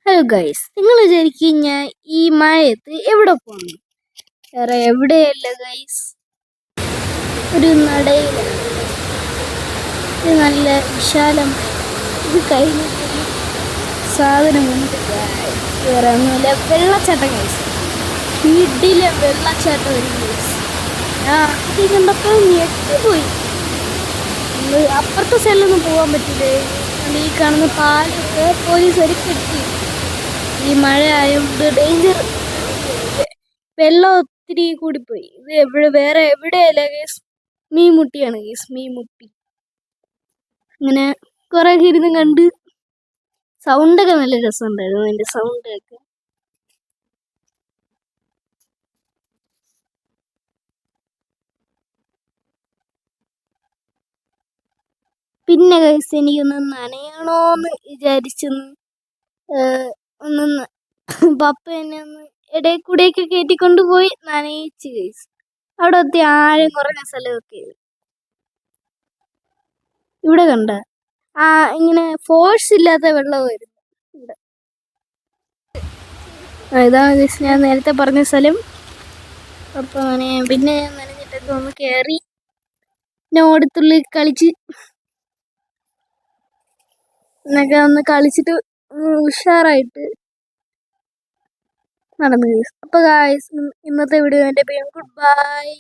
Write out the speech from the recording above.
Hello guys, നിങ്ങൾ വിചാരിക്കും ഞാൻ ഈ മഴയത്ത് എവിടെ പോകണം? വേറെ എവിടെയല്ല ഗൈസ്, ഒരു നടയിലാണ്. ഇത് നല്ല വിശാലമായ ഇത് കഴിഞ്ഞിട്ടൊരു സാധനമുണ്ട് guys. വേറെ ഒന്നുമില്ല, വെള്ളച്ചാട്ടം ഗൈസ്. വീട്ടിലെ വെള്ളച്ചാട്ടം ഒരു ഗൈസ്. ഞാൻ ഇത് കണ്ടപ്പോൾ ഞെട്ടിപ്പോയി. അപ്പുറത്തെ സൈഡിലൊന്നും പോകാൻ പറ്റില്ലേ? ഈ കാണുന്ന പാലൊക്കെ പോലീസ് ഒരു കെട്ടി. ഈ മഴ ആയതുകൊണ്ട് ഡേഞ്ചർ, വെള്ളം ഒത്തിരി കൂടിപ്പോയി. ഇത് വേറെ എവിടെയല്ല കേസ്, മീൻമുട്ടിയാണ് കേസ്, മീൻമുട്ടി. അങ്ങനെ കുറെ ഇരുന്ന് കണ്ട്, സൗണ്ടൊക്കെ നല്ല രസമുണ്ടായിരുന്നു. അതിന്റെ സൗണ്ട് ഒക്കെ പിന്നെ കേസ് എനിക്കൊന്ന് നനയണോന്ന് വിചാരിച്ചെന്ന് ഒന്ന് പപ്പ എന്നെ ഒന്ന് ഇടയിൽ കൂടെയൊക്കെ കയറ്റിക്കൊണ്ട് പോയി നനയിച്ച് കേസ്. അവിടെ ഒത്തി ആഴം കുറഞ്ഞ സ്ഥലമൊക്കെ ഇവിടെ കണ്ട ഇങ്ങനെ ഫോഴ്സ് ഇല്ലാത്ത വെള്ളം വരുന്നു ഇവിടെ. ഇതാണ് കേസ് ഞാൻ നേരത്തെ പറഞ്ഞ സ്ഥലം. അപ്പൊ പിന്നെ ഞാൻ നനഞ്ഞിട്ടൊക്കെ ഒന്ന് കയറി, പിന്നെ ഓടത്തുള്ളി കളിച്ച് എന്നൊക്കെ ഒന്ന് കളിച്ചിട്ട് ഉഷാറായിട്ട് നടന്നു കേസ്. അപ്പൊ ഗായ്സ്, ഇന്നത്തെ വീഡിയോ എൻ്റെ പേര്. Good bye.